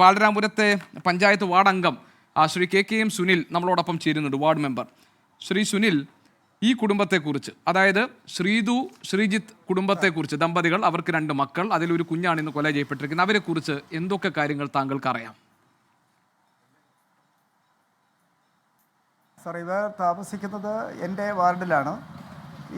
ബാലരാമപുരത്തെ panchayat ward അംഗം Shri KKM Sunil നമ്മളോടൊപ്പം ചേരുന്നുണ്ട്, വാർഡ് മെമ്പർ. ശ്രീ സുനിൽ, ഈ കുടുംബത്തെക്കുറിച്ച്, അതായത് ശ്രീതു ശ്രീജിത്ത് കുടുംബത്തെക്കുറിച്ച്, ദമ്പതികൾ, അവർക്ക് 2 മക്കൾ, അതിലൊരു കുഞ്ഞാണ് ഇന്ന് കൊല ചെയ്യപ്പെട്ടിരിക്കുന്നത്, അവരെക്കുറിച്ച് എന്തൊക്കെ കാര്യങ്ങൾ താങ്കൾക്ക് അറിയാം? സാർ, ഇവർ താമസിക്കുന്നത് എൻ്റെ വാർഡിലാണ്.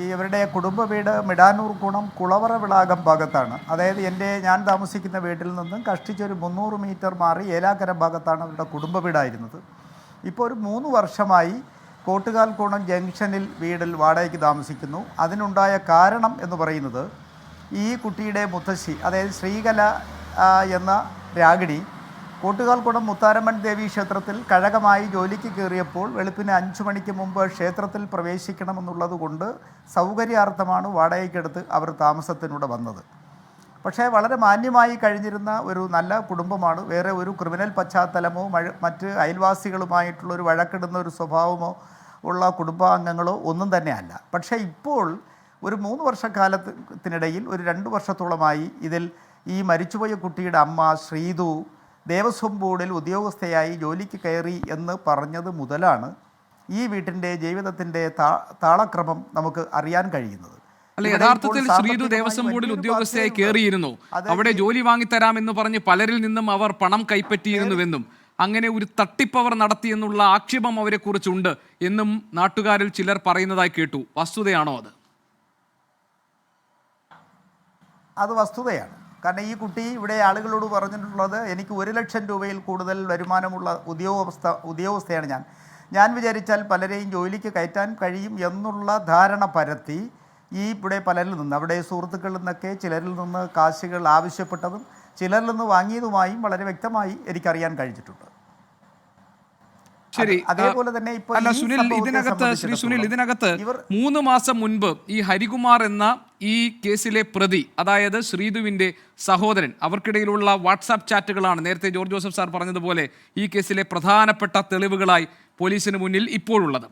ഇവരുടെ കുടുംബ വീട് മിടാനൂർ കുണം കുളവറ വിളാകം ഭാഗത്താണ്. അതായത് ഞാൻ താമസിക്കുന്ന വീട്ടിൽ നിന്നും കഷ്ടിച്ചൊരു 300 മീറ്റർ മാറി ഏലാക്കര ഭാഗത്താണ് അവരുടെ കുടുംബ വീടായിരുന്നത്. ഇപ്പോൾ ഒരു 3 വർഷമായി കോട്ടുകാൽ കുണം ജംഗ്ഷനിൽ വീടിൽ വാടകയ്ക്ക് താമസിക്കുന്നു. അതിനുണ്ടായ കാരണം എന്ന് പറയുന്നത്, ഈ കുട്ടിയുടെ മുത്തശ്ശി, അതായത് ശ്രീകല എന്ന രാഗിണി കോട്ടുകാൽക്കുടം മുത്താരമ്മൻ ദേവി ക്ഷേത്രത്തിൽ കഴകമായി ജോലിക്ക് കയറിയപ്പോൾ വെളുപ്പിന് 5 മണിക്ക് മുമ്പ് ക്ഷേത്രത്തിൽ പ്രവേശിക്കണമെന്നുള്ളത് കൊണ്ട് സൗകര്യാർത്ഥമാണ് വാടകയ്ക്കെടുത്ത് അവർ താമസത്തിലൂടെ വന്നത്. പക്ഷേ വളരെ മാന്യമായി കഴിഞ്ഞിരുന്ന ഒരു നല്ല കുടുംബമാണ്. വേറെ ഒരു ക്രിമിനൽ പശ്ചാത്തലമോ മറ്റ് അയൽവാസികളുമായിട്ടുള്ളൊരു വഴക്കിടുന്ന ഒരു സ്വഭാവമോ ഉള്ള കുടുംബാംഗങ്ങളോ ഒന്നും തന്നെയല്ല. പക്ഷേ ഇപ്പോൾ ഒരു 3 വർഷക്കാലത്തിനിടയിൽ ഒരു 2 വർഷത്തോളമായി ഇതിൽ ഈ മരിച്ചുപോയ കുട്ടിയുടെ അമ്മ ശ്രീതു ദേവസ്വം ബോർഡിൽ ഉദ്യോഗസ്ഥയായി ജോലിക്ക് കയറി എന്ന് പറഞ്ഞത് മുതലാണ് ഈ വീട്ടിൻ്റെ ജീവിതത്തിൻ്റെ താളക്രമം നമുക്ക് അറിയാൻ കഴിയുന്നത്. അല്ല, യഥാർത്ഥത്തിൽ ശ്രീതു ദേവസ്വം ബോർഡിൽ ഉദ്യോഗസ്ഥയായി കയറിയിരുന്നു, അവിടെ ജോലി വാങ്ങിത്തരാമെന്ന് പറഞ്ഞ് പലരിൽ നിന്നും അവർ പണം കൈപ്പറ്റിയിരുന്നുവെന്നും അങ്ങനെ ഒരു തട്ടിപ്പവർ നടത്തിയെന്നുള്ള ആക്ഷേപം അവരെ കുറിച്ചുണ്ട് എന്നും നാട്ടുകാരിൽ ചിലർ പറയുന്നതായി കേട്ടു. വസ്തുതയാണോ അത്? അത് വസ്തുതയാണ്. കാരണം ഈ കുട്ടി ഇവിടെ ആളുകളോട് പറഞ്ഞിട്ടുള്ളത്, എനിക്ക് 1 ലക്ഷം രൂപയിൽ കൂടുതൽ വരുമാനമുള്ള ഉദ്യോഗസ്ഥയാണ് ഞാൻ വിചാരിച്ചാൽ പലരെയും ജോലിക്ക് കയറ്റാൻ കഴിയും എന്നുള്ള ധാരണ പരത്തി ഇവിടെ പലരിൽ നിന്ന്, അവിടെ സുഹൃത്തുക്കളിൽ നിന്നൊക്കെ ചിലരിൽ നിന്ന് കാശുകൾ ആവശ്യപ്പെട്ടതും ചിലരിൽ നിന്ന് വാങ്ങിയതുമായും വളരെ വ്യക്തമായി എനിക്കറിയാൻ കഴിഞ്ഞിട്ടുണ്ട്. ശരി, അതേപോലെ തന്നെ അല്ല സുനിൽ, ഇതിനകത്ത് 3 മാസം മുൻപ് ഈ ഹരികുമാർ എന്ന ഈ കേസിലെ പ്രതി, അതായത് ശ്രീതുവിന്റെ സഹോദരൻ, അവർക്കിടയിലുള്ള വാട്സാപ്പ് ചാറ്റുകളാണ് നേരത്തെ ജോർജ് ജോസഫ് സാർ പറഞ്ഞതുപോലെ ഈ കേസിലെ പ്രധാനപ്പെട്ട തെളിവുകളായി പോലീസിന് മുന്നിൽ ഇപ്പോഴുള്ളത്.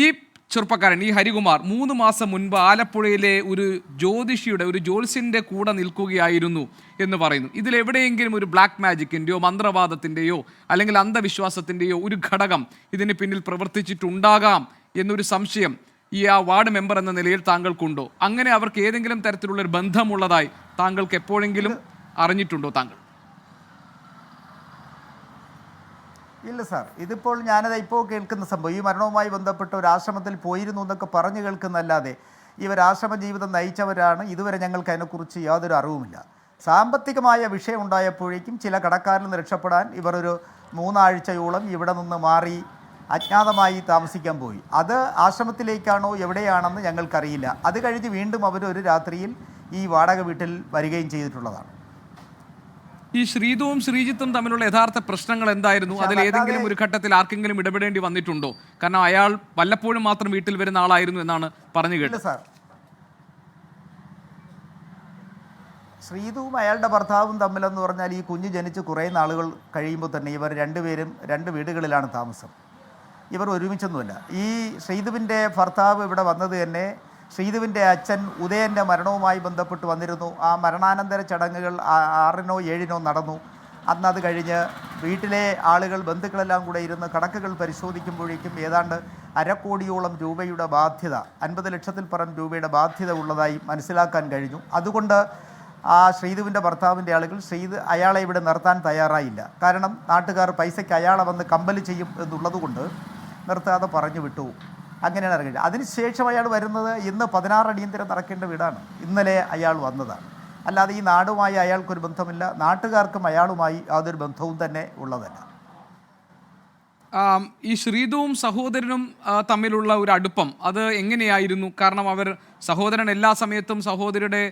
ഈ ചെറുപ്പക്കാരൻ, ഈ ഹരികുമാർ, 3 മാസം മുൻപ് ആലപ്പുഴയിലെ ഒരു ജ്യോതിഷിയുടെ, ഒരു ജ്യോത്സ്യന്റെ കൂടെ നിൽക്കുകയായിരുന്നു എന്ന് പറയുന്നു. ഇതിലെവിടെയെങ്കിലും ഒരു ബ്ലാക്ക് മാജിക്കിൻ്റെയോ മന്ത്രവാദത്തിൻ്റെയോ അല്ലെങ്കിൽ അന്ധവിശ്വാസത്തിൻ്റെയോ ഒരു ഘടകം ഇതിന് പിന്നിൽ പ്രവർത്തിച്ചിട്ടുണ്ടാകാം എന്നൊരു സംശയം ഈ വാർഡ് മെമ്പർ എന്ന നിലയിൽ താങ്കൾക്കുണ്ടോ? അങ്ങനെ അവർക്ക് ഏതെങ്കിലും തരത്തിലുള്ളൊരു ബന്ധമുള്ളതായി താങ്കൾക്ക് എപ്പോഴെങ്കിലും അറിഞ്ഞിട്ടുണ്ടോ താങ്കൾ? ഇല്ല സാർ, ഇതിപ്പോൾ ഞാനത് ഇപ്പോൾ കേൾക്കുന്ന സംഭവം, ഈ മരണവുമായി ബന്ധപ്പെട്ട് ഒരു ആശ്രമത്തിൽ പോയിരുന്നു എന്നൊക്കെ പറഞ്ഞു കേൾക്കുന്നല്ലാതെ ഇവർ ആശ്രമ ജീവിതം നയിച്ചവരാണ്, ഇതുവരെ ഞങ്ങൾക്ക് അതിനെക്കുറിച്ച് യാതൊരു അറിവുമില്ല. സാമ്പത്തികമായ വിഷയം ഉണ്ടായപ്പോഴേക്കും ചില കടക്കാരിൽ നിന്ന് രക്ഷപ്പെടാൻ ഇവർ ഒരു 3 ആഴ്ചയോളം ഇവിടെ നിന്ന് മാറി അജ്ഞാതമായി താമസിക്കാൻ പോയി. അത് ആശ്രമത്തിലേക്കാണോ എവിടെയാണെന്ന് ഞങ്ങൾക്കറിയില്ല. അത് കഴിഞ്ഞ് വീണ്ടും അവരൊരു രാത്രിയിൽ ഈ വാടക വീട്ടിൽ വരികയും ചെയ്തിട്ടുള്ളതാണ്. ഈ ശ്രീതുവും ശ്രീജിത്തും തമ്മിലുള്ള യഥാർത്ഥ പ്രശ്നങ്ങൾ എന്തായിരുന്നു? അതിൽ ഏതെങ്കിലും ഒരു ഘട്ടത്തിൽ ആർക്കെങ്കിലും ഇടപെടേണ്ടി വന്നിട്ടുണ്ടോ? കാരണം അയാൾ വല്ലപ്പോഴും മാത്രം വീട്ടിൽ വരുന്ന ആളായിരുന്നു എന്നാണ് പറഞ്ഞു കേട്ടത്. സാർ, ശ്രീതുവും അയാളുടെ ഭർത്താവും തമ്മിലെന്ന് പറഞ്ഞാൽ ഈ കുഞ്ഞ് ജനിച്ച് കുറേ നാളുകൾ കഴിയുമ്പോൾ തന്നെ ഇവർ 2 പേരും 2 വീടുകളിലാണ് താമസം. ഇവർ ഒരുമിച്ചൊന്നുമില്ല. ഈ ശ്രീതുവിൻ്റെ ഭർത്താവ് ഇവിടെ വന്നത് തന്നെ ശ്രീതുവിൻ്റെ അച്ഛൻ ഉദയൻ്റെ മരണവുമായി ബന്ധപ്പെട്ട് വന്നിരുന്നു. ആ മരണാനന്തര ചടങ്ങുകൾ 6-നോ 7-നോ നടന്നു. അന്ന് അത് കഴിഞ്ഞ് വീട്ടിലെ ആളുകൾ, ബന്ധുക്കളെല്ലാം കൂടെ ഇരുന്ന് കണക്കുകൾ പരിശോധിക്കുമ്പോഴേക്കും ഏതാണ്ട് 1/2 കോടിയോളം രൂപയുടെ ബാധ്യത, 50 ലക്ഷത്തിൽ പരം രൂപയുടെ ബാധ്യത ഉള്ളതായി മനസ്സിലാക്കാൻ കഴിഞ്ഞു. അതുകൊണ്ട് ആ ശ്രീതുവിൻ്റെ ഭർത്താവിൻ്റെ ആളുകൾ അയാളെ ഇവിടെ നിർത്താൻ തയ്യാറായില്ല. കാരണം നാട്ടുകാർ പൈസയ്ക്ക് അയാളെ വന്ന് കമ്പൽ ചെയ്യും എന്നുള്ളത് കൊണ്ട് നിർത്താതെ പറഞ്ഞു വിട്ടു. അങ്ങനെയാണ് ഇറങ്ങിയത്. അതിനുശേഷം അയാൾ വരുന്നത് ഇന്ന് 16 അടിയന്തരം നടക്കേണ്ട വീടാണ്. ഇന്നലെ അയാൾ വന്നതാണ്. അല്ലാതെ ഈ നാടുമായി അയാൾക്കൊരു ബന്ധമില്ല, നാട്ടുകാർക്കും അയാളുമായി യാതൊരു ബന്ധവും തന്നെ ഉള്ളതല്ല. ഈ ശ്രീതുവും സഹോദരനും തമ്മിലുള്ള ഒരു അടുപ്പം അത് എങ്ങനെയായിരുന്നു? കാരണം അവർ സഹോദരൻ എല്ലാ സമയത്തും സഹോദരിയുടെ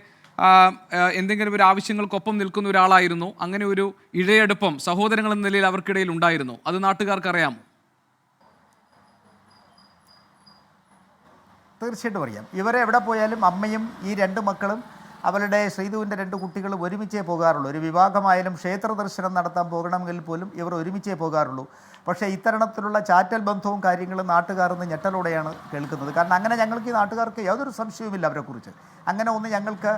എന്തെങ്കിലും ഒരു ആവശ്യങ്ങൾക്കൊപ്പം നിൽക്കുന്ന ഒരാളായിരുന്നു. അങ്ങനെ ഒരു ഇഴയടുപ്പം സഹോദരങ്ങൾ എന്ന നിലയിൽ അവർക്കിടയിൽ ഉണ്ടായിരുന്നു. അത് നാട്ടുകാർക്ക് അറിയാമോ? തീർച്ചയായിട്ടും അറിയാം. ഇവരെ എവിടെ പോയാലും അമ്മയും ഈ 2 മക്കളും അവളുടെ ശ്രീധുവിൻ്റെ 2 കുട്ടികൾ ഒരുമിച്ചേ പോകാറുള്ളൂ. ഒരു വിവാഹമായാലും ക്ഷേത്ര ദർശനം നടത്താൻ പോകണമെങ്കിൽ പോലും ഇവർ ഒരുമിച്ചേ പോകാറുള്ളൂ. പക്ഷേ ഇത്തരണത്തിലുള്ള ചാറ്റൽ ബന്ധവും കാര്യങ്ങളും നാട്ടുകാർ ഇന്ന് ഞെട്ടലോടെയാണ് കേൾക്കുന്നത്. കാരണം അങ്ങനെ ഞങ്ങൾക്ക് ഈ നാട്ടുകാർക്ക് യാതൊരു സംശയവുമില്ല അവരെക്കുറിച്ച്. അങ്ങനെ ഒന്നും ഞങ്ങൾക്ക്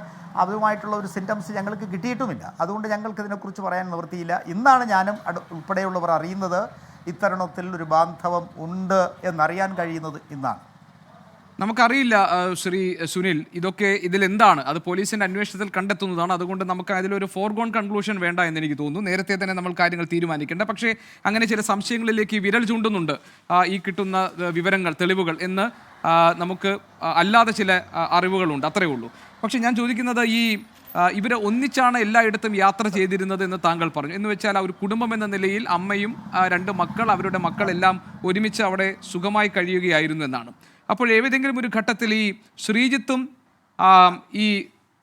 അവരുമായിട്ടുള്ള ഒരു സിംറ്റംസ് ഞങ്ങൾക്ക് കിട്ടിയിട്ടുമില്ല. അതുകൊണ്ട് ഞങ്ങൾക്ക് ഇതിനെക്കുറിച്ച് പറയാൻ നിവൃത്തിയില്ല. ഇന്നാണ് ഞാനും ഉൾപ്പെടെയുള്ളവർ അറിയുന്നത് ഇത്തരണത്തിൽ ഒരു ബാന്ധവം ഉണ്ട് എന്നറിയാൻ കഴിയുന്നത് ഇന്നാണ്. നമുക്കറിയില്ല ശ്രീ സുനിൽ, ഇതിലെന്താണ്, അത് പോലീസിന്റെ അന്വേഷണത്തിൽ കണ്ടെത്തുന്നതാണ്. അതുകൊണ്ട് നമുക്ക് അതിലൊരു ഫോർഗോൺ കൺക്ലൂഷൻ വേണ്ട എന്ന് എനിക്ക് തോന്നുന്നു. നേരത്തെ തന്നെ നമ്മൾ കാര്യങ്ങൾ തീരുമാനിക്കേണ്ട. പക്ഷേ അങ്ങനെ ചില സംശയങ്ങളിലേക്ക് വിരൽ ചൂണ്ടുന്നുണ്ട് ഈ കിട്ടുന്ന വിവരങ്ങൾ, തെളിവുകൾ എന്ന് നമുക്ക് അല്ലാതെ ചില അറിവുകളുണ്ട്, അത്രയേ ഉള്ളൂ. പക്ഷേ ഞാൻ ചോദിക്കുന്നത്, ഇവർ ഒന്നിച്ചാണ് എല്ലായിടത്തും യാത്ര ചെയ്തിരുന്നത് എന്ന് താങ്കൾ പറഞ്ഞു. എന്ന് വെച്ചാൽ ആ ഒരു കുടുംബം എന്ന നിലയിൽ അമ്മയും 2 മക്കൾ, അവരുടെ മക്കളെല്ലാം ഒരുമിച്ച് അവിടെ സുഖമായി കഴിയുകയായിരുന്നു എന്നാണ്. അപ്പോൾ ഏതെങ്കിലും ഒരു ഘട്ടത്തിൽ ഈ ശ്രീജിത്തും ഈ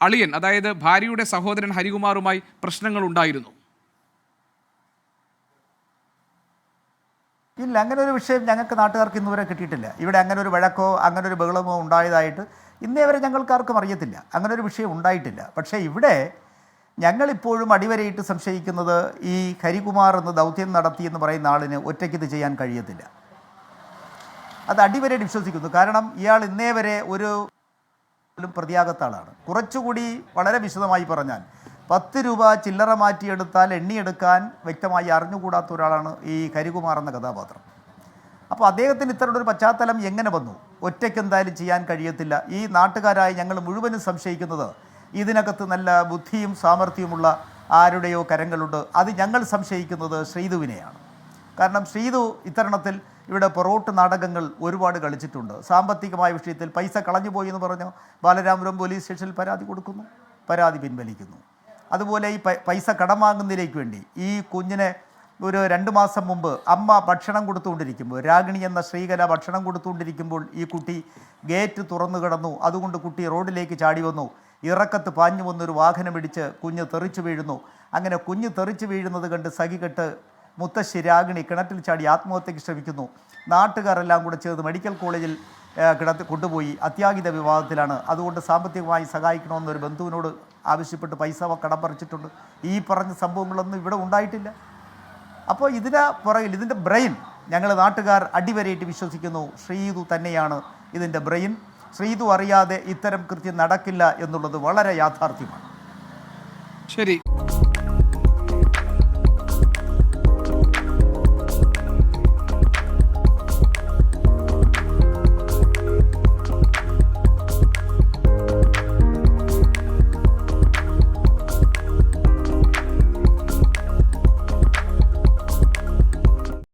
അളിയൻ, അതായത് ഭാര്യയുടെ സഹോദരൻ ഹരികുമാറുമായി പ്രശ്നങ്ങൾ ഉണ്ടായിരുന്നു? ഇല്ല, അങ്ങനെ ഒരു വിഷയം ഞങ്ങൾക്ക് നാട്ടുകാർക്ക് ഇന്നുവരെ കിട്ടിയിട്ടില്ല. ഇവിടെ അങ്ങനെ ഒരു വഴക്കോ അങ്ങനെ ഒരു ബഹളമോ ഉണ്ടായതായിട്ട് ഇന്നേ വരെ ഞങ്ങൾക്കാർക്കും അറിയത്തില്ല. അങ്ങനെ ഒരു വിഷയം ഉണ്ടായിട്ടില്ല. പക്ഷേ ഇവിടെ ഞങ്ങളിപ്പോഴും അടിവരയിട്ട് സംശയിക്കുന്നത് ഈ ഹരികുമാർ എന്ന് ദൗത്യം നടത്തിയെന്ന് പറയുന്ന ആളിന് ഒറ്റയ്ക്ക് ഇത് ചെയ്യാൻ കഴിയത്തില്ല. അത് അടിവരെ വിശ്വസിക്കുന്നു. കാരണം ഇയാൾ ഇന്നേ വരെ ഒരു പ്രതിയാകാത്ത ആളാണ്. കുറച്ചുകൂടി വളരെ വിശദമായി പറഞ്ഞാൽ 10 രൂപ ചില്ലറ മാറ്റിയെടുത്താൽ എണ്ണിയെടുക്കാൻ വ്യക്തമായി അറിഞ്ഞുകൂടാത്ത ഒരാളാണ് ഈ ഹരികുമാർ എന്ന കഥാപാത്രം. അപ്പോൾ അദ്ദേഹത്തിന് ഇത്തരമൊരു പശ്ചാത്തലം എങ്ങനെ വന്നു? ഒറ്റയ്ക്ക് എന്തായാലും ചെയ്യാൻ കഴിയത്തില്ല. ഈ നാട്ടുകാരായ ഞങ്ങൾ മുഴുവനും സംശയിക്കുന്നത് ഇതിനകത്ത് നല്ല ബുദ്ധിയും സാമർഥ്യവുമുള്ള ആരുടെയോ കരങ്ങളുണ്ട്. അത് ഞങ്ങൾ സംശയിക്കുന്നത് ശ്രീധുവിനെയാണ്. കാരണം ശ്രീധു ഇത്തരണത്തിൽ ഇവിടെ പൊറോട്ട് നാടകങ്ങൾ ഒരുപാട് കളിച്ചിട്ടുണ്ട്. സാമ്പത്തികമായ വിഷയത്തിൽ പൈസ കളഞ്ഞു പോയി എന്ന് പറഞ്ഞു ബാലരാമപുരം പോലീസ് സ്റ്റേഷനിൽ പരാതി കൊടുക്കുന്നു, പരാതി പിൻവലിക്കുന്നു. അതുപോലെ ഈ പൈസ കടം വാങ്ങുന്നതിലേക്ക് വേണ്ടി ഈ കുഞ്ഞിനെ ഒരു 2 മാസം മുമ്പ് അമ്മ ഭക്ഷണം കൊടുത്തുകൊണ്ടിരിക്കുമ്പോൾ, രാഗിണി എന്ന ശ്രീകല ഭക്ഷണം കൊടുത്തുകൊണ്ടിരിക്കുമ്പോൾ ഈ കുട്ടി ഗേറ്റ് തുറന്നു കിടന്നു. അതുകൊണ്ട് കുട്ടി റോഡിലേക്ക് ചാടി വന്നു. ഇറക്കത്ത് പാഞ്ഞു വന്നൊരു വാഹനം ഇടിച്ച് കുഞ്ഞ് തെറിച്ചു വീഴുന്നു. അങ്ങനെ കുഞ്ഞ് തെറിച്ചു വീഴുന്നത് കണ്ട് സഹികെട്ട് മുത്തശ്ശി രാഗിണി കിണറ്റിൽ ചാടി ആത്മഹത്യയ്ക്ക് ശ്രമിക്കുന്നു. നാട്ടുകാരെല്ലാം കൂടെ ചേർന്ന് മെഡിക്കൽ കോളേജിൽ കൊണ്ടുപോയി. അത്യാഹിത വിവാദത്തിലാണ്. അതുകൊണ്ട് സാമ്പത്തികമായി സഹായിക്കണമെന്ന് ഒരു ബന്ധുവിനോട് ആവശ്യപ്പെട്ട് പൈസ കടം പറിച്ചിട്ടുണ്ട്. ഈ പറഞ്ഞ സംഭവങ്ങളൊന്നും ഇവിടെ ഉണ്ടായിട്ടില്ല. അപ്പോൾ ഇതിൻ്റെ ബ്രെയിൻ ഞങ്ങൾ നാട്ടുകാർ അടിവരയിട്ട് വിശ്വസിക്കുന്നു ശ്രീധു തന്നെയാണ് ഇതിൻ്റെ ബ്രെയിൻ. ശ്രീധു അറിയാതെ ഇത്തരം കൃത്യം നടക്കില്ല എന്നുള്ളത് വളരെ യാഥാർത്ഥ്യമാണ്. ശരി.